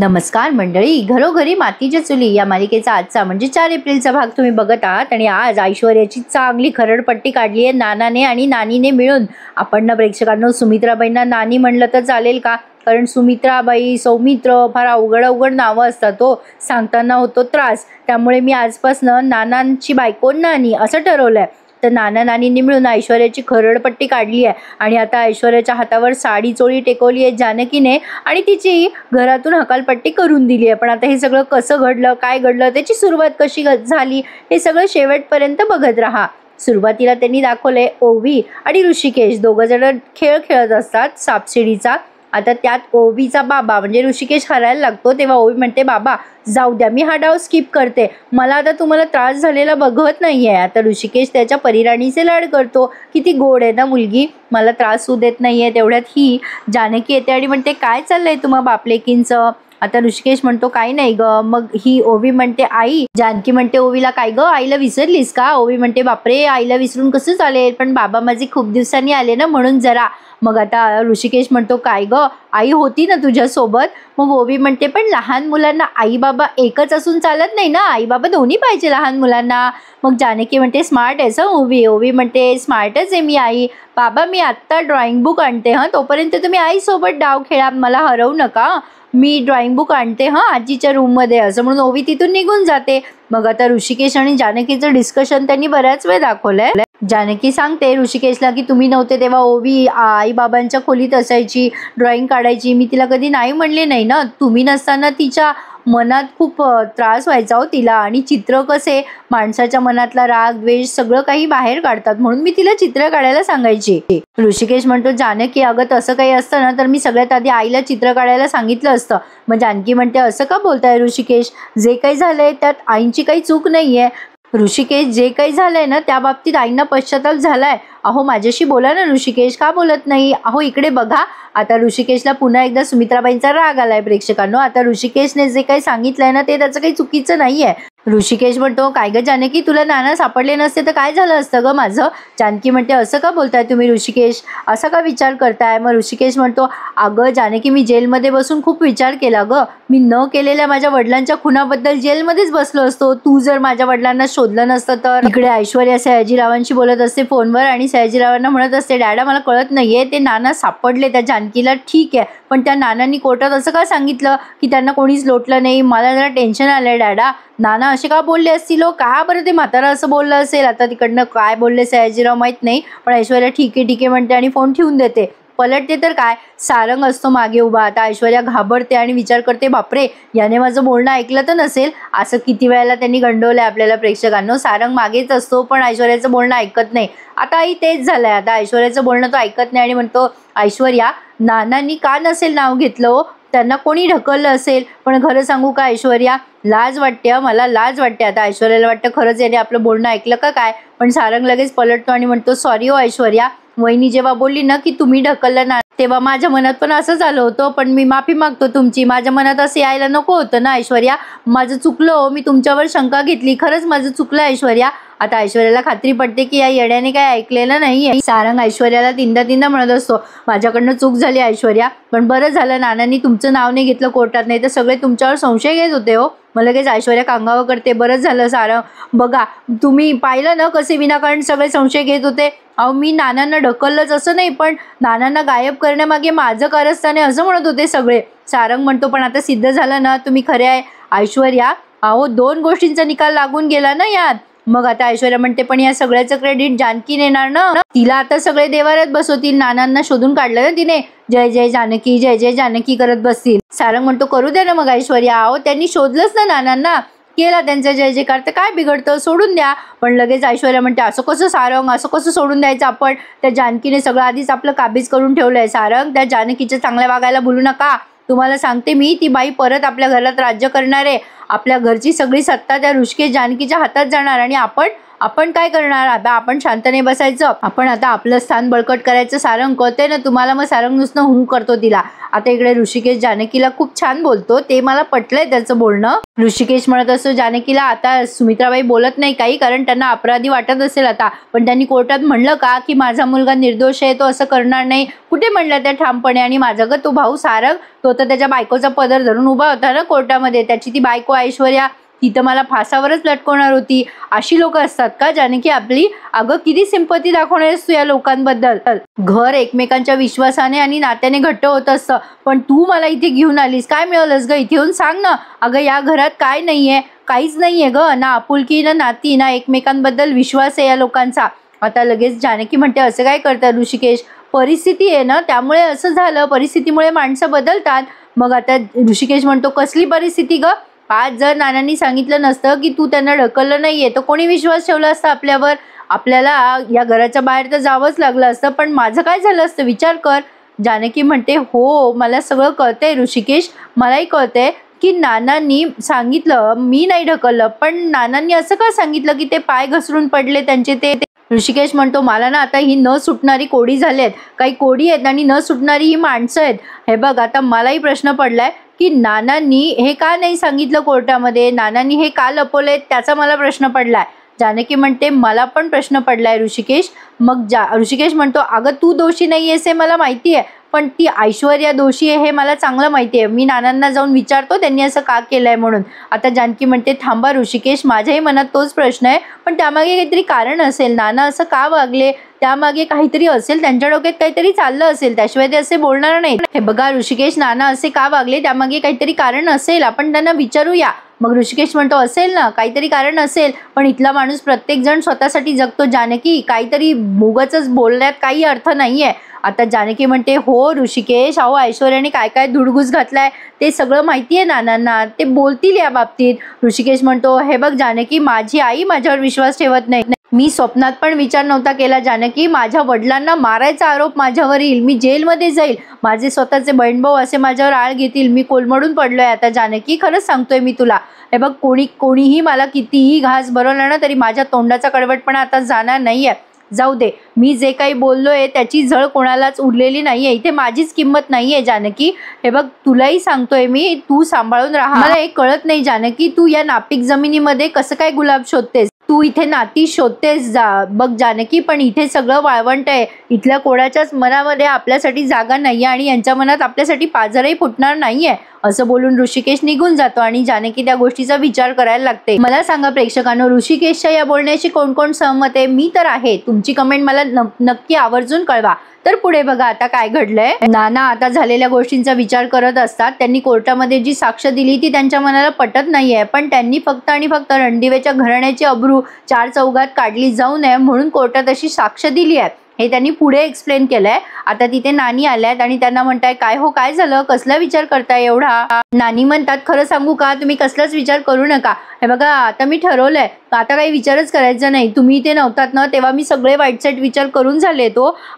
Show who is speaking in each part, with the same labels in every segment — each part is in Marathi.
Speaker 1: नमस्कार मंडळी, घरोघरी मातीच्या चुली या मालिकेचा आजचा म्हणजे 4 एप्रिलचा भाग तुम्ही बघत आहात आणि आज ऐश्वर्याची चांगली खरडपट्टी काढली आहे नानाने आणि नानीने मिळून. आपण ना प्रेक्षकांनो सुमित्राबाईंना नानी म्हणलं तर चालेल का? कारण सुमित्राबाई, सौमित्र फार अवघड नावं असतात हो, सांगताना होतो त्रास. त्यामुळे मी आजपासून नानांची बायको नानी असं ठरवलंय. तर नाना नानींनी मिळून ऐश्वर्याची खरडपट्टी काढली आहे आणि आता ऐश्वर्याच्या हातावर साडी चोळी टेकवली आहे जानकीने आणि तिची घरातून हकालपट्टी करून दिली आहे. पण आता हे सगळं कसं घडलं, काय घडलं, त्याची सुरुवात कशी झाली हे सगळं शेवटपर्यंत बघत राहा. सुरुवातीला त्यांनी दाखवलंय ओवी आणि ऋषिकेश दोघं जण खेळ खेळत असतात सापशिडीचा. आता त्यात ओवीचा बाबा म्हणजे ऋषिकेश हरायला लागतो तेव्हा ओवी म्हणते, बाबा जाऊ द्या, मी हा डाव स्किप करते, मला आता तुम्हाला त्रास झालेला बघवत नाहीये. आता ऋषिकेश त्याच्या परिराणीचे लाड करतो, किती गोड आहे ना मुलगी, मला त्रास होऊ देत नाहीये. तेवढ्यात ही जानकी येते आणि म्हणते, काय चाललंय तुम्हा बापलेकींचं? आता ऋषिकेश म्हणतो, काही नाही ग. मग ही ओवी म्हणते, आई. जानकी म्हणते ओवीला, काय ग आईला विसरलीस का? ओवी म्हणते, बापरे आईला विसरून कसं चालेल, पण बाबा माझे खूप दिवसांनी आले ना म्हणून जरा. मग आता ऋषिकेश म्हणतो, काय ग आई होती ना तुझ्यासोबत? मग ओवी म्हणते, पण लहान मुलांना आई बाबा एकच असून चालत नाही ना, आई बाबा दोन्ही पाहिजे लहान मुलांना. मग जानकी म्हणते, स्मार्ट आहेस ओवी. ओवी म्हणते, स्मार्टच आहे मी आई. बाबा मी आत्ता ड्रॉइंग बुक आणते हां, तोपर्यंत तुम्ही आईसोबत डाव खेळा, मला हरवू नका. मी ड्रॉइंग बुक आणते हां आजीच्या रूममध्ये, असं म्हणून ओवी तिथून निघून जाते. मग आता ऋषिकेश आणि जानकीचं डिस्कशन त्यांनी बऱ्याच वेळ दाखवलंय. जानकी सांगते ऋषिकेशला की तुम्ही नव्हते तेव्हा ओवी आई बाबांच्या खोलीत असायची, ड्रॉइंग काढायची, मी तिला कधी नाही म्हणले नाही ना. तुम्ही नसताना तिच्या मनात खूप त्रास व्हायचा हो तिला, आणि चित्र कसे माणसाच्या मनातला राग द्वेष सगळं काही बाहेर काढतात, म्हणून मी तिला चित्र काढायला सांगायची. ऋषिकेश म्हणतो, जानकी अगं तसं काही असतं ना तर मी सगळ्यात आधी आईला चित्र काढायला सांगितलं असतं. मग जानकी म्हणते, असं का बोलताय ऋषिकेश, जे काही झालंय त्यात आईंची काही चूक नाहीये. ऋषिकेश, जे काही झालंय ना त्या बाबतीत आईंना पश्चाताप झालाय. अहो माझ्याशी बोला ना ऋषिकेश, का बोलत नाही? अहो इकडे बघा. आता ऋषिकेशला पुन्हा एकदा सुमित्राबाईंचा राग आलाय प्रेक्षकांनो. आता ऋषिकेशने जे काही सांगितलंय ना ते त्याचं काही चुकीचं नाहीये. ऋषिकेश म्हणतो, काय ग जानकी, तुला नाना सापडले नसते तर काय झालं असतं ग माझं? जानकी म्हणते, असं का बोलताय तुम्ही ऋषिकेश, असा का विचार करताय? मग ऋषिकेश म्हणतो, अगं जानकी मी जेलमध्ये बसून खूप विचार केला ग, मी न केलेल्या माझ्या वडिलांच्या खुनाबद्दल जेलमध्येच बसलो असतो, तू जर माझ्या वडिलांना शोधलं नसतं तर. इकडे ऐश्वर्या सयाजीरावांशी बोलत असते फोनवर आणि सयाजीरावांना म्हणत असते, डॅडा मला कळत नाहीये ते नाना सापडले त्या जानकीला, ठीक आहे पण त्या नानांनी कोर्टात असं का सांगितलं की त्यांना कोणीच लोटलं नाही, मला जरा टेन्शन आलंय डॅडा. नाना असे का बोलले असतील, का बरं ते म्हातारा असं बोललं असेल? आता तिकडनं काय बोलले सयाजीराव माहित नाही, पण ऐश्वर्या ठीक आहे म्हणते आणि फोन ठेवून देते. पलटते तर काय, सारंग असतो मागे उभा. आता ऐश्वर्या घाबरते आणि विचार करते, बापरे याने माझं बोलणं ऐकलं तर नसेल. असं किती वेळेला त्यांनी गंडवलंय आपल्याला प्रेक्षकांनो. सारंग मागेच असतो पण ऐश्वर्याचं बोलणं ऐकत नाही. आता आई तेच झालंय, आता ऐश्वर्याचं बोलणं तो ऐकत नाही आणि म्हणतो, ऐश्वर्या नानांनी का नसेल नाव घेतलं हो, त्यांना कोणी ढकललं असेल. पण खरं सांगू का ऐश्वर्या, लाज वाटते, मला लाज वाटते. आता ऐश्वर्याला वाटतं खरंच याने आपलं बोलणं ऐकलं का काय, पण सारंग लगेच पलटतो आणि म्हणतो, सॉरी हो ऐश्वर्या, वहिनी जेव्हा बोलली ना की तुम्ही ढकललं ना तेव्हा माझ्या मनात पण असं झालं होतं, पण मी माफी मागतो तुमची, माझ्या मनात असं यायला नको होतं ना ऐश्वर्या, माझं चुकलं हो, मी तुमच्यावर शंका घेतली, खरंच माझं चुकलं ऐश्वर्या. आता ऐश्वर्याला खात्री पडते की या येड्याने काय ऐकलेलं नाहीये. सारंग ऐश्वर्याला तीनदा म्हणत असतो, माझ्याकडनं चूक झाली ऐश्वर्या, पण बरं झालं नानांनी तुमचं नाव नाही घेतलं कोर्टात, नाही तर सगळे तुमच्यावर संशय घेत होते हो. मला लगेच ऐश्वर्या कांगावं करते, बरंच झालं सारंग, बघा तुम्ही पाहिलं ना कसे विनाकारण सगळे संशय घेत होते. अहो मी नानांना ढकललंच असं नाही, पण नानांना गायब करण्यामागे माझं कारस्थान आहे असं म्हणत होते सगळे. सारंग म्हणतो, पण आता सिद्ध झालं ना तुम्ही खरे आहे ऐश्वर्या. अहो 2 गोष्टींचा निकाल लागून गेला ना यात. मग आता ऐश्वर्या म्हणते, पण या सगळ्याचं क्रेडिट जानकी नेणार ना, तिला आता सगळे देवाऱ्यात बसवतील, नानांना शोधून काढलं ना तिने, जय जय जानकी जय जय जानकी करत बसतील. सारंग म्हणतो, करू द्या ना मग ऐश्वर्या, अहो त्यांनी शोधलंच ना नानांना, केला त्यांचा जय जयकार, तर काय बिघडतं, सोडून द्या. पण लगेच ऐश्वर्या म्हणते, असं कसं सारंग, असं कसं सोडून द्यायचं आपण, त्या जानकीने सगळं आधीच आपलं काबीज करून ठेवलंय. सारंग त्या जानकीच्या चांगल्या वागायला बोलू नका, तुम्हाला सांगते मी, ती बाई परत आपल्या घरात राज्य करणार आहे, आपल्या घरची सगळी सत्ता त्या ऋषिकेश जानकीच्या हातात जाणार आणि आपण आपण काय करणार आता? आपण शांतने बसायचं, आपण आता आपलं स्थान बळकट करायचं. सारंग कळतंय ना तुम्हाला? मग सारंग नुसतं हुं करतो तिला. आता इकडे ऋषिकेश जानकीला खूप छान बोलतो, ते मला पटलंय त्याचं बोलणं. ऋषिकेश म्हणत असतो जानकीला, आता सुमित्राबाई बोलत नाही काही, कारण त्यांना अपराधी वाटत असेल आता, पण त्यांनी कोर्टात म्हणलं का की माझा मुलगा निर्दोष आहे, तो असं करणार नाही? कुठे म्हणलं त्या ठामपणे? आणि माझा ग तो भाऊ सारंग, तो तर त्याच्या बायकोचा पदर धरून उभा होता ना कोर्टामध्ये. त्याची ती बायको ऐश्वर्या, ती तर मला फासावरच लटकवणार होती. अशी लोक असतात का जानकी आपली? अगं किती सिंपती दाखवणार आहेस तू या लोकांबद्दल. घर एकमेकांच्या विश्वासाने आणि नात्याने घट्ट होत असतं, पण तू मला इथे घेऊन आलीस. काय मिळालंस ग इथे येऊन? सांग ना. अगं या घरात काय नाहीये? काहीच नाहीये ग, ना आपुलकी ना नाती ना एकमेकांबद्दल विश्वास आहे या लोकांचा. आता लगेच जानकी म्हणते, असं काय करतात ऋषिकेश? परिस्थिती आहे ना, त्यामुळे असं झालं. परिस्थितीमुळे माणसं बदलतात. मग आता ऋषिकेश म्हणतो, कसली परिस्थिती ग? आज जर नानांनी सांगितलं नसतं की तू त्यांना ढकललं नाहीये, तर कोणी विश्वास ठेवला असता आपल्यावर? आपल्याला या घराच्या बाहेर तर जावंच लागलं असतं. पण माझं काय झालं असतं विचार कर. जानकी म्हणते, हो मला सगळं कळतंय ऋषिकेश, मलाही कळतंय की नानांनी सांगितलं, मी नाही ढकललं, पण नानांनी असं का सांगितलं की ते पाय घसरून पडले त्यांचे ते? ऋषिकेश म्हणतो, मला ना आता ही न सुटणारी कोडी झालेत. काही कोडी आहेत आणि न सुटणारी ही माणसं आहेत. हे बघ, आता मलाही प्रश्न पडलाय की नानांनी हे का नाही सांगितलं कोर्टामध्ये? नानांनी हे का लपवलंय? त्याचा मला प्रश्न पडलाय. जानकी म्हणते, मला पण प्रश्न पडलाय ऋषिकेश. मग ऋषिकेश म्हणतो, अगं तू दोषी नाही आहेस हे मला माहिती आहे, पण ती ऐश्वर्या दोषी आहे हे मला चांगलं माहिती आहे. मी नानांना जाऊन विचारतो त्यांनी असं का केलंय म्हणून. आता जानकी म्हणते, थांबा ऋषिकेश, माझ्याही मनात तोच प्रश्न आहे, पण त्यामागे काहीतरी कारण असेल. नाना असं का वागले त्यामागे काहीतरी असेल, त्यांच्या डोक्यात काहीतरी चाललं असेल, त्याशिवाय ते असे बोलणार नाही. हे बघा ऋषिकेश, नाना असे का वागले त्यामागे काहीतरी कारण असेल, आपण त्यांना विचारूया. मग ऋषिकेश म्हणतो, असेल ना काहीतरी कारण असेल, पण इथला माणूस प्रत्येक जण स्वतःसाठी जगतो जानकी, काहीतरी मुगच बोलण्यात काही अर्थ नाहीये. आता जानकी म्हणते, हो ऋषिकेश, अहो ऐश्वर्याने काय काय धुडगूस घातलाय ते सगळं माहिती आहे नानांना, ते बोलतील या बाबतीत. ऋषिकेश म्हणतो, हे बघ जानकी, माझी आई माझ्यावर विश्वास ठेवत नाही. मी स्वप्नात पण विचार नव्हता केला जानकी, माझ्या वडिलांना मारायचा आरोप माझ्यावर येईल, मी जेलमध्ये जाईल, माझे स्वतःचे बहीणभाऊ असे माझ्यावर आळ घेतील, मी कोलमडून पडलोय आता जानकी, खरंच सांगतोय मी तुला. हे बघ, कोणीही मला कितीही घास भरवला ना तरी माझ्या तोंडाचा कडवटपणा आता जाणार नाहीये. जाऊ दे, मी जे काही बोललोय त्याची झळ कोणालाच उरलेली नाहीये, इथे माझीच किंमत नाहीये जानकी. हे बघ, तुलाही सांगतोय मी, तू सांभाळून राहा. मला एक कळत नाही जानकी, तू या नापीक जमिनीमध्ये कसं काय गुलाब शोधतेस? तू इथे नाती शोधतेस बघ जानकी, पण इथे सगळं वाळवंट आहे. इथल्या कोणाच्याच मनामध्ये आपल्यासाठी जागा नाहीये आणि यांच्या मनात आपल्यासाठी पाझरही फुटणार नाहीये. असं बोलून ऋषिकेश निघून जातो आणि जानकी त्या गोष्टीचा विचार करायला लागते. मला सांगा प्रेक्षकांनो, ऋषिकेशच्या या बोलण्याशी कोण कोण सहमत आहे? मी तर आहे. तुमची कमेंट मला नक्की आवर्जून कळवा. तर पुढे बघा आता काय घडलंय. नाना आता झालेल्या गोष्टींचा विचार करत असतात. त्यांनी कोर्टामध्ये जी साक्ष दिली ती त्यांच्या मनाला पटत नाहीये, पण त्यांनी फक्त आणि फक्त रणदिवेच्या घराण्याची अब्रू चार चौघात काढली जाऊ नये म्हणून कोर्टात अशी साक्ष दिली आहे, हे त्यांनी पुढे एक्सप्लेन केलंय. आता तिथे नानी आल्यात आणि त्यांना म्हणताय, काय हो काय झालं, कसला विचार करताय एवढा? नानी म्हणतात, खरं सांगू का, तुम्ही कसलाच विचार करू नका. हे बघा, आता मी ठरवलंय, आता काही विचारच करायचा नाही. तुम्ही इथे नव्हतात ना तेव्हा मी सगळे वाईट साईट विचार करून झाले.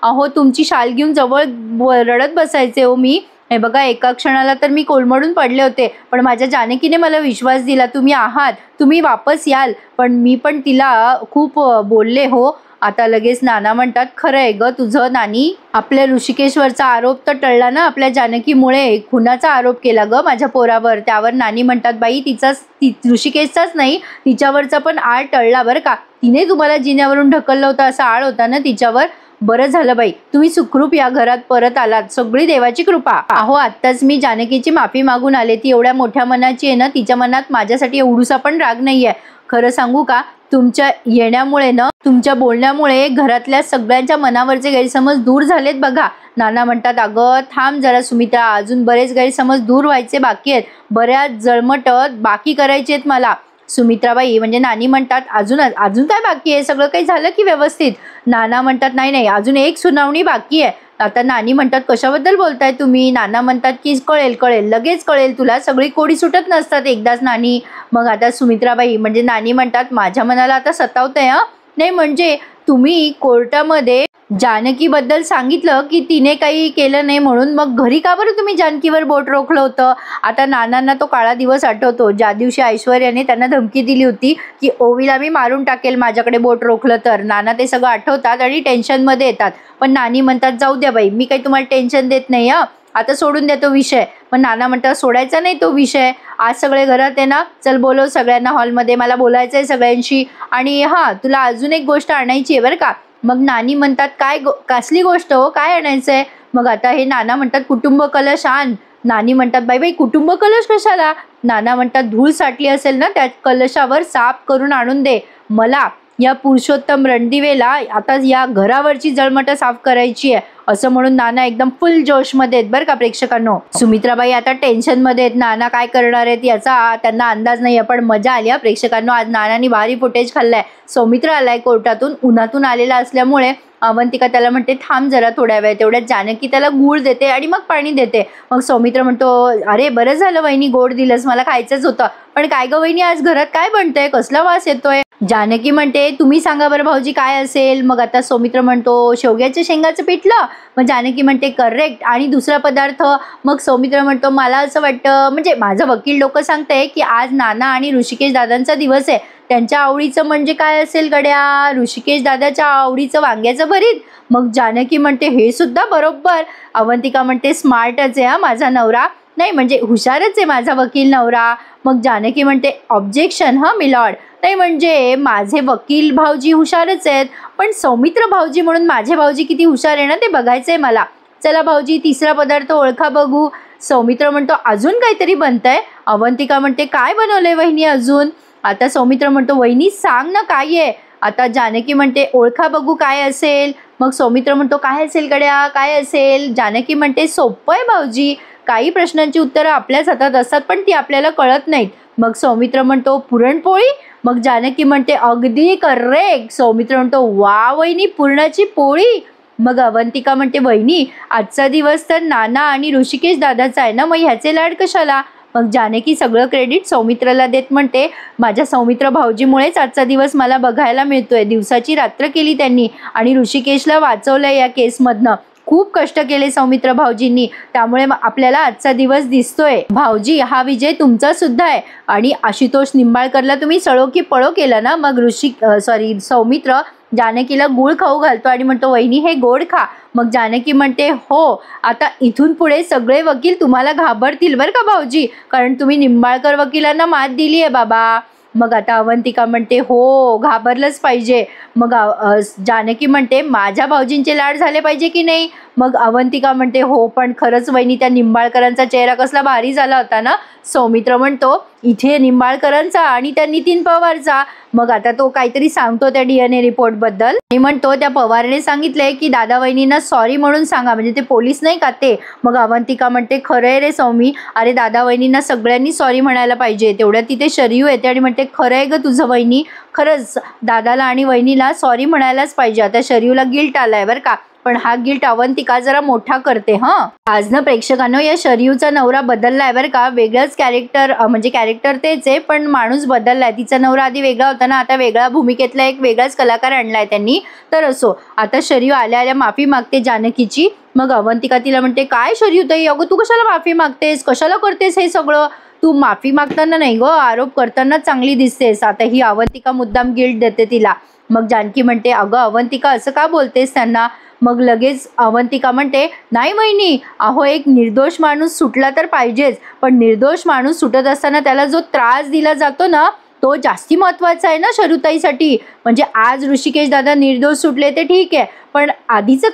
Speaker 1: अहो तुमची शाल घेऊन जवळ रडत बसायचे हो मी. हे बघा, एका क्षणाला तर मी कोलमडून पडले होते, पण माझ्या जानकीने मला विश्वास दिला, तुम्ही आहात, तुम्ही वापस याल. पण मी पण तिला खूप बोलले हो. आता लगेच नाना म्हणतात, खरं आहे ग तुझं नानी, आपल्या ऋषिकेशवरचा आरोप तर टळला ना, आपल्या जानकीमुळे खुनाचा आरोप केला ग माझ्या पोरावर. त्यावर नानी म्हणतात, बाई ऋषिकेशचाच नाही, तिच्यावरचा पण आळ टळला बरं का. तिने तुम्हाला जिन्यावरून ढकललं होतं, असा आळ होता ना तिच्यावर. बरं झालं बाई, तुम्ही सुखरूप या घरात परत आलात, सगळी देवाची कृपा. अहो आत्ताच मी जानकीची माफी मागून आले, ती एवढ्या मोठ्या मनाची आहे ना, तिच्या मनात माझ्यासाठी एवढूसा पण राग नाहीये. खरं सांगू का, तुमच्या येण्यामुळे ना, तुमच्या बोलण्यामुळे घरातल्या सगळ्यांच्या मनावरचे गैरसमज दूर झालेत बघा. नाना म्हणतात, अगं थांब जरा सुमित्रा, अजून बरेच गैरसमज दूर व्हायचे बाकी आहेत, बऱ्याच जळमटत बाकी करायचे आहेत मला. सुमित्राबाई म्हणजे नानी म्हणतात, अजून काय बाकी आहे, सगळं काही झालं की व्यवस्थित? नाना म्हणतात, नाही अजून एक सुनावणी बाकी आहे. आता नानी म्हणतात, कशाबद्दल बोलताय तुम्ही? नाना म्हणतात की कळेल लगेच कळेल तुला, सगळी कोडी सुटत नसतात एकदाच नानी. मग आता सुमित्राबाई म्हणजे नानी म्हणतात, माझ्या मनाला आता सतावतंय. नाही म्हणजे तुम्ही कोर्टामध्ये जानकी बद्दल सांगितलं की तिने काही केलं नाही म्हणून, मग घरी का बरं तुम्ही जानकीवर बोट रोखलं होतं? आता नानांना तो काळा दिवस आठवतो ज्या दिवशी ऐश्वर्याने त्यांना धमकी दिली होती की ओवीला मी मारून टाकेल माझ्याकडे बोट रोखलं तर. नाना ते सगळं आठवतात आणि टेन्शनमध्ये येतात. पण नानी म्हणतात जाऊ द्या बाई, मी काही तुम्हाला टेन्शन देत नाही, आता सोडून द्या तो विषय. पण नाना म्हणतात सोडायचा नाही तो विषय, आज सगळे घरात आहे ना, चल बोलव सगळ्यांना हॉलमध्ये, मला बोलायचं आहे सगळ्यांशी. आणि हां, तुला अजून एक गोष्ट आणायची आहे बरं का. मग नानी म्हणतात काय कसली गोष्ट हो, काय आणायचंय? मग आता हे नाना म्हणतात कुटुंब कलश आण. नानी म्हणतात बाई बाई कुटुंब कलश कशाला? नाना म्हणतात धूळ साठली असेल ना त्या कलशावर साफ करून आणून दे मला. या पुरुषोत्तम रणदिवेला आता या घरावरची जळमट साफ करायची आहे, असं म्हणून नाना एकदम फुल जोशमध्ये आहेत बरं का प्रेक्षकांनो. सुमित्राबाई आता टेन्शनमध्ये आहेत, नाना काय करणार आहेत याचा त्यांना अंदाज नाही. पण मजा आली प्रेक्षकांनो. आज नानांनी भारी फुटेज खाल्लाय. सौमित्र आलाय कोर्टातून, उन्हातून आलेला असल्यामुळे अवंतिका त्याला म्हणते थांब जरा थोड्या वेळ. तेवढ्यात जानकी त्याला गूळ देते आणि मग पाणी देते. मग सौमित्र म्हणतो अरे बरं झालं वहिनी गोड दिलंस, मला खायचंच होतं. पण काय ग वहिनी आज घरात काय बनतंय, कसला वास येतोय? जानकी म्हणते तुम्ही सांगा बरं भाऊजी काय असेल? मग आता सौमित्र म्हणतो शेवग्याच्या शेंगाचं पिठलं. मग जानकी म्हणते करेक्ट. आणि दुसरा पदार्थ? मग सौमित्र म्हणतो मला असं वाटतं, म्हणजे माझं वकील डोकं सांगतंय की आज नाना आणि ऋषिकेश दादांचा दिवस आहे, त्यांच्या आवडीचं म्हणजे काय असेल गड्या? ऋषिकेश दादाच्या आवडीचं वांग्याचं भरीत. मग जानकी म्हणते हे सुद्धा बरोबर. अवंतिका म्हणते स्मार्टच आहे माझा नवरा, नाही म्हणजे हुशारच आहे माझा वकील नवरा. मग जानकी म्हणते ऑब्जेक्शन मिलॉर्ड. नाही म्हणजे माझे वकील भाऊजी हुशारच आहेत, पण सौमित्र भाऊजी म्हणून माझे भाऊजी किती हुशार आहे ना ते बघायचंय मला. चला भाऊजी तिसरा पदार्थ ओळखा बघू. सौमित्र म्हणतो अजून काहीतरी बनतंय. अवंतिका म्हणते काय बनवलंय वहिनी अजून? आता सौमित्र म्हणतो वहिनी सांग ना काय आहे? आता जानकी म्हणते ओळखा बघू काय असेल. मग सौमित्र म्हणतो काय असेल गड्या, काय असेल? जानकी म्हणते सोपं आहे भाऊजी, काही प्रश्नांची उत्तरं आपल्याच हातात असतात पण ती आपल्याला कळत नाहीत. मग सौमित्र म्हणतो पुरणपोळी. मग जानकी म्हणते अगदी करेक्ट. सौमित्र म्हणतो वा वहिनी पुरणाची पोळी. मग अवंतिका म्हणते वहिनी आजचा दिवस तर नाना आणि ऋषिकेश दादाचा आहे ना, मग ह्याचे लाड कशाला? मग जानकी सगळं क्रेडिट सौमित्राला देत म्हणते माझ्या सौमित्र भाऊजीमुळेच आजचा दिवस मला बघायला मिळतोय. दिवसाची रात्र केली त्यांनी आणि ऋषिकेशला वाचवलंय या केसमधनं. खूप कष्ट केले सौमित्र भाऊजींनी, त्यामुळे आपल्याला आजचा दिवस दिसतोय. भाऊजी हा विजय तुमचा सुद्धा आहे. आणि आशुतोष निंबाळकरला तुम्ही सळो की पळो केलं ना. मग सौमित्र जानकीला गुळ खाऊ घालतो आणि म्हणतो वहिनी हे गोड खा. मग जानकी म्हणते हो, आता इथून पुढे सगळे वकील तुम्हाला घाबरतील बरं का भाऊजी, कारण तुम्ही निंबाळकर वकिलांना मात दिली आहे बाबा. मग आता अवंतिका म्हणते हो घाबरलंच पाहिजे. मग जानकी म्हणते माझ्या भाऊजींचे लाड झाले पाहिजे की नाही? मग अवंतिका म्हणते हो, पण खरंच वहिनी त्या निंबाळकरांचा चेहरा कसला भारी झाला होता ना. सौमित्र म्हणतो इथे निंबाळकरांचा आणि त्या नितीन पवारचा. मग आता तो काहीतरी सांगतो त्या DNA रिपोर्ट बद्दल आणि म्हणतो त्या पवारने सांगितलंय की दादा वहिनींना सॉरी म्हणून सांगा, म्हणजे ते पोलीस नाही का ते. मग अवंतिका म्हणते खरंय रे सौमी, अरे दादा वहिनींना सगळ्यांनी सॉरी म्हणायला पाहिजे. तेवढ्यात तिथे शरयू येते आणि म्हणते खरंय ग तुझं वहिनी, खरंच दादाला आणि वहिनीला सॉरी म्हणायलाच पाहिजे. आता शरयूला गिल्ट आलाय बरं का, पण हा गिल्ट अवंतिका जरा मोठा करते. आज ना प्रेक्षकांनो या शरयूचा नवरा बदललाय बरं का. वेगळंच कॅरेक्टर, म्हणजे कॅरेक्टर तेच आहे पण माणूस बदललाय. तिचा नवरा आधी वेगळा होता ना, आता वेगळ्या भूमिकेतला एक वेगळाच कलाकार आणलाय त्यांनी. तर असो, आता शरयू आल्या आल्या माफी मागते जानकीची. मग अवंतिका तिला म्हणते काय शरयू ताई, अगं तू कशाला माफी मागतेस, कशाला करतेस हे सगळं? तू माफी मागताना नाही ग, आरोप करताना चांगली दिसतेस. आता ही अवंतिका मुद्दाम गिल्ट देते तिला. मग जानकी म्हणते अगं अवंतिका असं का बोलतेस त्यांना? मग लगेच अवंतिका म्हणते नाही वहिनी, अहो एक निर्दोष माणूस सुटला तर पाहिजेच, पण निर्दोष माणूस सुटत असताना त्याला जो त्रास दिला जातो ना तो जास्ती महत्वाचा आहे ना शरुताईसाठी. म्हणजे आज ऋषिकेश दादा निर्दोष सुटले ते ठीक आहे, पण आधीचं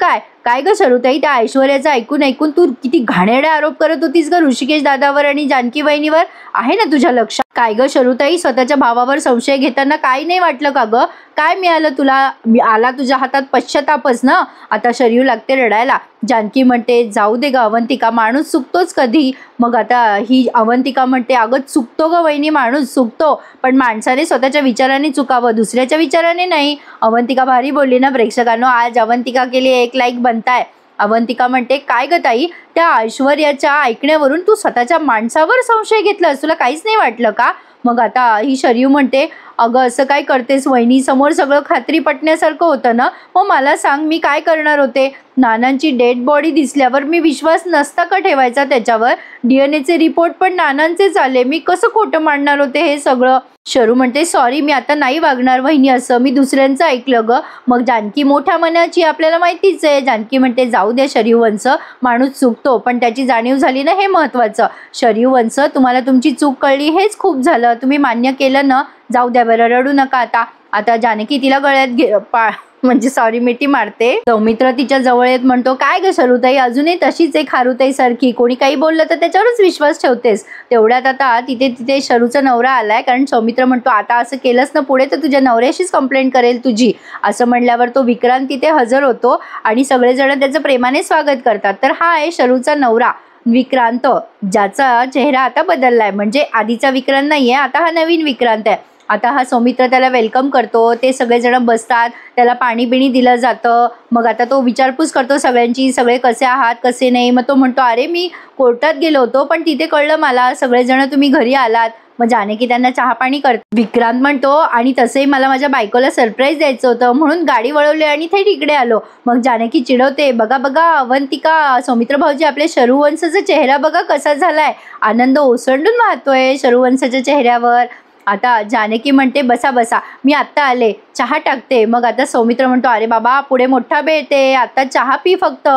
Speaker 1: काय ग शरुताई, त्या ऐश्वर्याचं ऐकून ऐकून तू किती घाणेरडे आरोप करत होतीस ग ऋषिकेश दादावर आणि जानकी वहिनीवर, आहे ना तुझ्या लक्षात? काय ग शरुताई, स्वतःच्या भावावर संशय घेताना काही नाही वाटलं का ग? काय मिळालं तुला? आला तुझ्या हातात पश्चातापच ना. आता शरयू लागते रडायला. जानकी म्हणते जाऊ दे ग अवंतिका, माणूस चुकतोच कधी. मग आता ही अवंतिका म्हणते अगं चुकतो ग वहिनी, माणूस चुकतो, पण माणसाने स्वतःच्या विचाराने चुकावं, दुसऱ्याच्या विचाराने नाही. अवंतिका भारी बोलली ना प्रेक्षकांनो. आज अवंतिका केली 1 लाईक बनताय. अवंतिका म्हणते काय ग ताई, त्या ऐश्वर्याच्या ऐकण्यावरून तू स्वतःच्या माणसावर संशय घेतलास, तुला काहीच नाही वाटलं का? मग आता ही शरयू म्हणते अगं असं काय करतेस वहिनी, समोर सगळं खात्री पटण्यासारखं होतं ना, मग मला सांग मी काय करणार होते. नानांची डेड बॉडी दिसल्यावर मी विश्वास नसता का ठेवायचा त्याच्यावर. DNA रिपोर्ट पण नानांचेच आले, मी कसं खोटं मांडणार होते हे सगळं. शरू म्हणते सॉरी मी आता नाही वागणार वहिनी असं, मी दुसऱ्यांचं ऐकलं ग. मग जानकी मोठ्या मनाची, आपल्याला माहितीच आहे. जानकी म्हणते जाऊ द्या शरीवंश, माणूस चुकतो पण त्याची जाणीव झाली ना हे महत्वाचं. शरीवंश तुम्हाला तुमची चूक कळली हेच खूप झालं, तुम्ही मान्य केलं ना, जाऊ द्या बरं, रडू नका आता जानकी तिला गळ्यात म्हणजे सॉरी मिठी मारते. सौमित्र तिच्या जवळ येत म्हणतो काय ग शरूताई, अजूनही तशीच एक खारुताई सारखी, कोणी काही बोललं तर त्याच्यावरच विश्वास ठेवतेस. तेवढ्यात आता तिथे शरूचा नवरा आलाय, कारण सौमित्र म्हणतो आता असं केलंस ना पुढे तर तुझ्या नवऱ्याशीच कंप्लेंट करेल तुझी. असं म्हणल्यावर तो विक्रांत तिथे हजर होतो आणि सगळेजण त्याचं प्रेमाने स्वागत करतात. तर हा आहे शरूचा नवरा विक्रांत, ज्याचा चेहरा आता बदललाय. म्हणजे आधीचा विक्रांत नाहीये, आता हा नवीन विक्रांत आहे. आता हा सौमित्र त्याला वेलकम करतो, ते सगळेजण बसतात, त्याला पाणी बिणी दिलं जातं. मग आता तो विचारपूस करतो सगळ्यांची, सगळे कसे आहात कसे नाही. मग तो म्हणतो अरे मी कोर्टात गेलो होतो पण तिथे कळलं मला सगळेजण तुम्ही घरी आलात. मग जानकी त्यांना चहा पाणी करते. विक्रांत म्हणतो आणि तसंही मला माझ्या बायकोला सरप्राईज द्यायचं होतं म्हणून गाडी वळवली आणि थेट इकडे आलो. मग जानकी चिडवते बघा अवंतिका, सौमित्र भाऊजी आपल्या शरूवंशाचा चेहरा बघा कसा झालाय, आनंद ओसंडून वाहतोय शरूवंशाच्या चेहऱ्यावर. आता जानकी म्हणते बसा मी आत्ता आले, चहा टाकते. मग आता सौमित्र म्हणतो अरे बाबा पुढे मोठा बेटे, आता चहा पी फक्त.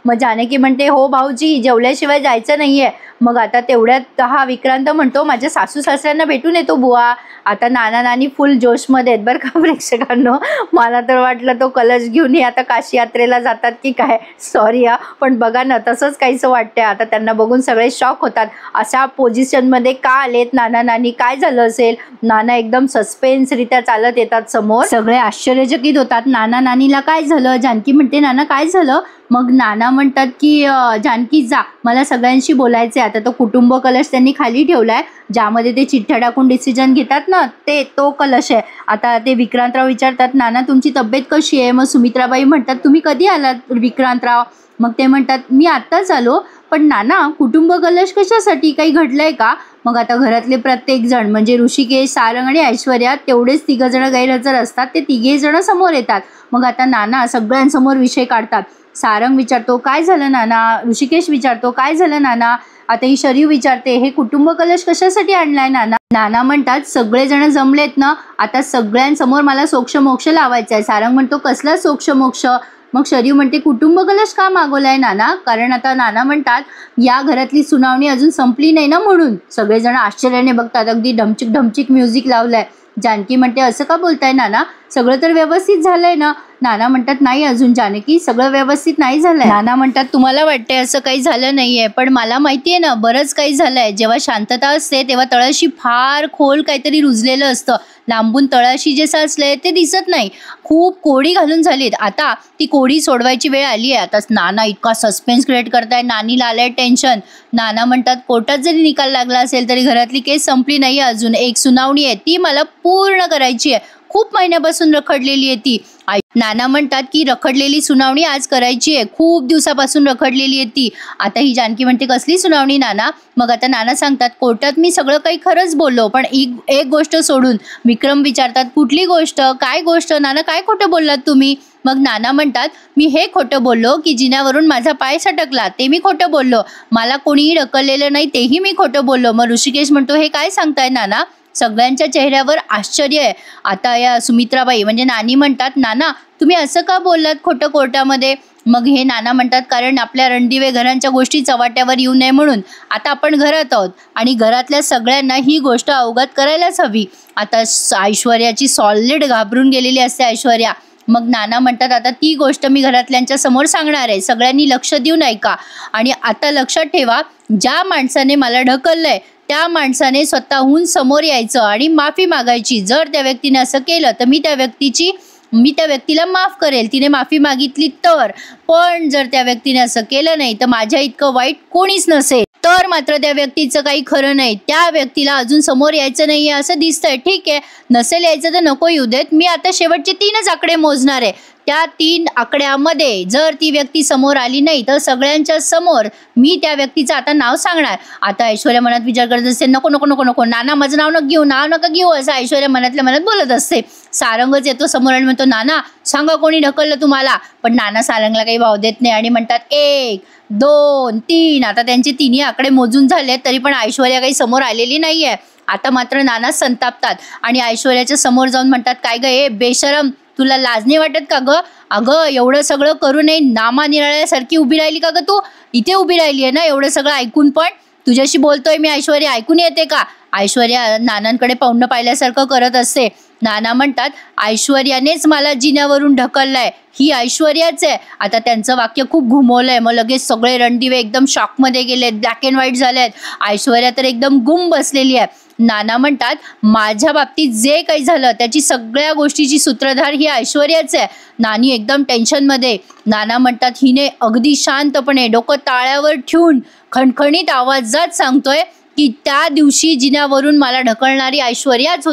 Speaker 1: मग जानकी म्हणते हो भाऊजी जेवल्याशिवाय जायचं नाहीये. मग आता तेवढ्यात हा विक्रांत म्हणतो माझ्या सासू सासऱ्यांना भेटून येतो बुवा. आता नाना नानी फुल जोशमध्ये आहेत बरं का प्रेक्षकांनो. मला तर वाटलं तो कलश घेऊन आता काशी यात्रेला जातात की काय, सॉरी पण बघा ना तसंच काहीसं वाटतंय. आता त्यांना बघून सगळे शॉक होतात, अशा पोझिशनमध्ये का आलेत नाना नानी, काय झालं असेल. नाना एकदम सस्पेन्सरित्या चालत येतात समोर, सगळे आश्चर्यचकित होतात. नाना नानीला काय झालं. जानकी म्हणते नाना काय झालं. मग नाना म्हणतात की जानकी जा, मला सगळ्यांशी बोलायचे. आता तो कुटुंब कलश त्यांनी खाली ठेवलाय, ज्यामध्ये ते चिठ्ठ्या टाकून डिसिजन घेतात ना, तो कलश आहे. आता ते विक्रांतराव विचारतात नाना तुमची तब्येत कशी आहे. मग सुमित्राबाई म्हणतात तुम्ही कधी आलात विक्रांतराव. मग ते म्हणतात मी आत्ताच आलो. पण नाना कुटुंब कलश कशासाठी, काही घडलंय का. मग आता घरातले प्रत्येक जण म्हणजे ऋषिकेश, सारंग आणि ऐश्वर्या तेवढेच तिघजण गैरहजर असतात. ते तिघे जण समोर येतात. मग आता नाना सगळ्यांसमोर विषय काढतात. सारंग विचारतो काय झालं नाना, ऋषिकेश विचारतो काय झालं नाना. आता ही शरीव विचारते हे कुटुंब कलश कशासाठी आणलाय नाना. नाना म्हणतात सगळेजण जमलेत ना, आता सगळ्यांसमोर मला सोक्ष मोक्ष लावायचा आहे. सारंग म्हणतो कसला सोक्ष मोक्ष. मग शरीव म्हणते कुटुंब कलश का मागवलाय नाना, कारण आता नाना म्हणतात या घरातली सुनावणी अजून संपली नाही ना म्हणून. सगळेजण आश्चर्याने बघतात, अगदी ढमचिक ढमचिक म्युझिक लावलंय. जानकी म्हणते असं का बोलताय नाना, सगळं तर व्यवस्थित झालंय ना. नाना म्हणतात नाही अजून जानकी, सगळं व्यवस्थित नाही झालंय. नाना म्हणतात तुम्हाला वाटतंय असं काही झालं नाहीये, पण मला माहितीये ना बरंच काही झालंय. जेव्हा शांतता असते तेव्हा तळाशी फार खोल काहीतरी रुजलेलं असतं. लांबून तळाशी जे साचलंय ते दिसत नाही, खूप कोडी घालून झालीत. आता ती कोडी सोडवायची वेळ आली आहे. आता नाना इतका सस्पेन्स क्रिएट करताय, नानीला आलंय टेन्शन. नाना म्हणतात कोर्टात जरी निकाल लागला असेल तरी घरातली केस संपली नाही अजून, एक सुनावणी आहे ती मला पूर्ण करायची आहे, खूप महिन्यापासून रखडलेली आहे ती. नाना म्हणतात की रखडलेली सुनावणी आज करायची आहे, खूप दिवसापासून रखडलेली आहे ती. आता ही जानकी म्हणते कसली सुनावणी नाना. मग आता नाना सांगतात कोर्टात मी सगळं काही खरंच बोललो, पण एक गोष्ट सोडून. विक्रम विचारतात कुठली गोष्ट, काय गोष्ट नाना, काय खोटं बोललात तुम्ही. मग नाना म्हणतात मी हे खोटं बोललो की जिन्यावरून माझा पाय सटकला, ते मी खोटं बोललो. मला कोणीही ढकललेलं नाही, तेही मी खोटं बोललो. मग ऋषिकेश म्हणतो हे काय सांगताय नाना. सगळ्यांच्या चेहऱ्यावर आश्चर्य आहे. आता या सुमित्राबाई म्हणजे नानी म्हणतात नाना तुम्ही असं का बोललात खोटं कोर्टामध्ये. मग हे नाना म्हणतात कारण आपल्या रणदिवे घरांच्या गोष्टी चव्हाट्यावर येऊ नये म्हणून. आता आपण घरात आहोत आणि घरातल्या सगळ्यांना ही गोष्ट अवगत करायलाच हवी. आता ऐश्वर्याची सॉलिड घाबरून गेलेली असते ऐश्वर्या. मग नाना म्हणतात आता ती गोष्ट मी घरातल्यांच्या समोर सांगणार आहे, सगळ्यांनी लक्ष देऊन ऐका. आणि आता लक्षात ठेवा ज्या माणसाने मला ढकललंय त्या माणसाने स्वतःहून समोर यायचं आणि माफी मागायची. जर त्या व्यक्तीने असं केलं तर मी त्या व्यक्तीला माफ करेल, तिने माफी मागितली तर. पण जर त्या व्यक्तीने असं केलं नाही तर माझ्या इतकं वाईट कोणीच नसेल, तर मात्र त्या व्यक्तीचं काही खरं नाही. त्या व्यक्तीला अजून समोर यायचं नाहीये असं दिसतंय. ठीक आहे नसेल यायचं तर नको येऊ देत. मी आता शेवटचे 3च आकडे मोजणार आहे. त्या 3 आकड्यामध्ये जर ती व्यक्ती समोर आली नाही तर सगळ्यांच्या समोर मी त्या व्यक्तीचं आता नाव सांगणार. आता ऐश्वर्या मनात विचार करत असते, नको नको नको नको नाना माझं नाव नका घेऊ असं ऐश्वर्या मनातल्या मनात बोलत असते. सारंगच येतो समोर आणि म्हणतो, नाना सांगा कोणी ढकललं तुम्हाला. पण नाना सारंगला काही भाव देत नाही आणि म्हणतात 1 2 3. आता त्यांचे 3ही आकडे मोजून झाले तरी पण ऐश्वर्या काही समोर आलेली नाहीये. आता मात्र नाना संतापतात आणि ऐश्वर्याच्या समोर जाऊन म्हणतात, काय ग ए बेशरम, तुला लाज नाही वाटत का ग? अगं एवढं सगळं करू नये नामा निराळ्यासारखी उभी राहिली का ग तू? इथे उभी राहिली आहे ना एवढं सगळं ऐकून, पण तुझ्याशी बोलतोय मी ऐश्वर्या, ऐकून येते का? ऐश्वर्या नानांकडे पाहुणं पाहिल्यासारखं करत असते. नाना म्हणतात, ऐश्वर्यानेच मला जिन्यावरून ढकललंय, ही ऐश्वर्याच आहे. आता त्यांचं वाक्य खूप घुमवलंय. मग लगेच सगळे रणदिवे एकदम शॉकमध्ये गेलेत, ब्लॅक अँड व्हाईट झालेत. ऐश्वर्या तर एकदम गुम बसलेली आहे. नाना म्हणतात, माझ्या बाबतीत जे काही झालं त्याची सगळ्या गोष्टीची सूत्रधार ही ऐश्वर्याच आहे. नानी एकदम टेन्शनमध्ये. नाना म्हणतात, हिने अगदी शांतपणे डोकं ताळ्यावर ठेवून खणखणीत आवाजात सांगतोय की त्या दिवशी जिन्यावरून मला ढकलणारी ऐश्वर्याच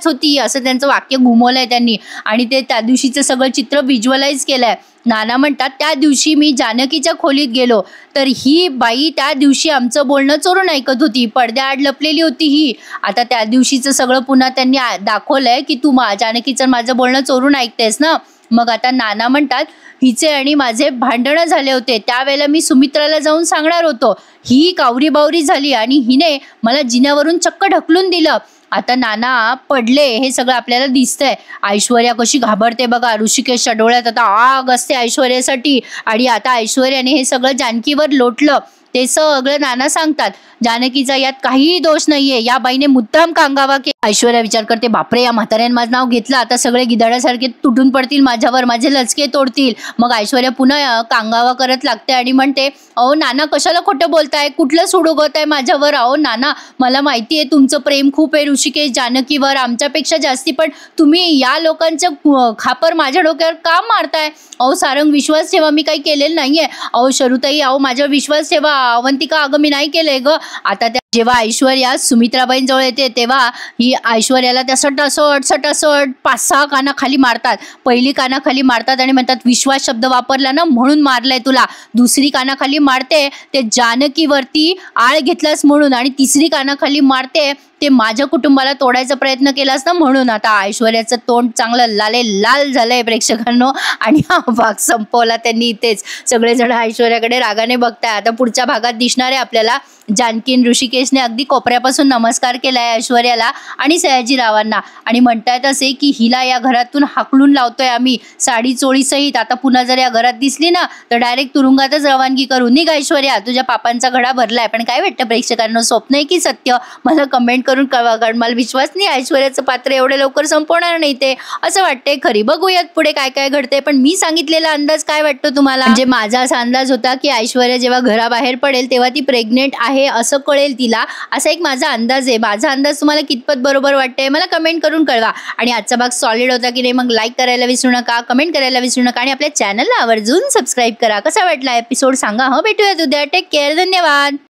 Speaker 1: होती असं त्यांचं वाक्य घुमवलंय त्यांनी आणि ते त्या दिवशीचं सगळं चित्र व्हिज्युअलाइज केलंय. नाना म्हणतात, त्या दिवशी मी जानकीच्या खोलीत गेलो तर ही बाई त्या दिवशी आमचं बोलणं चोरून ऐकत होती, पडद्याआड लपलेली होती ही. आता त्या दिवशीचं सगळं पुन्हा त्यांनी दाखवलंय की तू जानकीचं माझं बोलणं चोरून ऐकतेस ना. मग आता नाना म्हणतात, हिचे आणि माझे भांडणं झाले होते, त्यावेळेला मी सुमित्राला जाऊन सांगणार होतो. ही कावरी बावरी झाली आणि हिने मला जिन्यावरून चक्क ढकलून दिलं. आता नाना पडले हे सगळं आपल्याला दिसतंय. ऐश्वर्या कशी घाबरते बघा. ऋषिकेशच्या डोळ्यात आता आग असते ऐश्वर्यासाठी आणि आता ऐश्वर्याने हे सगळं जानकीवर लोटलं. ते सगळं नाना सांगतात, जानकीचा यात काहीही दोष नाहीये, या बाईने मुद्दाम कांगावा केला. ऐश्वर्या विचार करते, बापरे या म्हाताऱ्याने माझं नाव घेतलं, आता सगळे गिधाडासारखे तुटून पडतील माझ्यावर, माझे लचके तोडतील. मग ऐश्वर्या पुन्हा कांगावा करत लागते आणि म्हणते, अहो नाना कशाला खोटं बोलताय, कुठलं सूड उगवत आहे माझ्यावर? अहो नाना मला माहिती आहे तुमचं प्रेम खूप आहे ऋषिकेश जानकीवर, आमच्यापेक्षा जास्ती, पण तुम्ही या लोकांचं खापर माझ्या डोक्यावर का मारताय? अहो सारंग विश्वास ठेवा, मी काही केलेलं नाहीये. अहो शरुताई, अहो माझ्यावर विश्वास ठेवा. अवंतिका, अगं मी नाही केलंय ग. आता जेव्हा ऐश्वर्या सुमित्राबाईंजवळ येते तेव्हा ही ऐश्वर्याला त्या सटसट 5-6 कानाखाली मारतात. पहिली कानाखाली मारतात आणि म्हणतात, विश्वास शब्द वापरला ना म्हणून मारलाय तुला. दुसरी कानाखाली मारते ते जानकीवरती आळ घेतलास म्हणून आणि तिसरी कानाखाली मारते ते माझ्या कुटुंबाला तोडायचा प्रयत्न केलास ना म्हणून. आता ऐश्वर्याचं तोंड चांगलं लाल झालंय प्रेक्षकांनो आणि हा भाग संपवला त्यांनी इथेच. सगळेजण ऐश्वर्याकडे रागाने बघताय. आता पुढच्या भागात दिसणार आहे आपल्याला जानकी ऋषिकेशने अगदी कोपऱ्यापासून नमस्कार केलाय ऐश्वर्याला आणि सयाजीरावांना आणि म्हणतायत असे की हिला या घरातून हाकलून लावतोय आम्ही साडी चोळी सहित. आता पुन्हा जर या घरात दिसली ना तर डायरेक्ट तुरुंगातच रवानगी करू. निघ ऐश्वर्या, तुझ्या पापांचा घडा भरलाय. पण काय वाटतं प्रेक्षकांना, स्वप्न आहे की सत्य? मला कमेंट करून कळवा, कारण मला विश्वास नाही ऐश्वर्याचं पात्र एवढे लवकर संपवणार नाही ते, असं वाटतंय. खरी बघूयात पुढे काय काय घडतंय. पण मी सांगितलेला अंदाज काय वाटतो तुम्हाला? म्हणजे माझा असा अंदाज होता की ऐश्वर्या जेव्हा घराबाहेर पडेल तेव्हा ती प्रेग्नेंट आहे असं कळेल तिला, असा एक माझा अंदाज आहे. माझा अंदाज तुम्हाला कितपत बरोबर वाटतंय मला कमेंट करून कळवा. आणि आजचा भाग सॉलिड होता की नाही मग लाईक करायला विसरू नका, कमेंट करायला विसरू नका आणि आपल्या चॅनलला आवर्जून सबस्क्राईब करा. कसा वाटला एपिसोड सांगा. भेटूयात उद्या. Take care. धन्यवाद.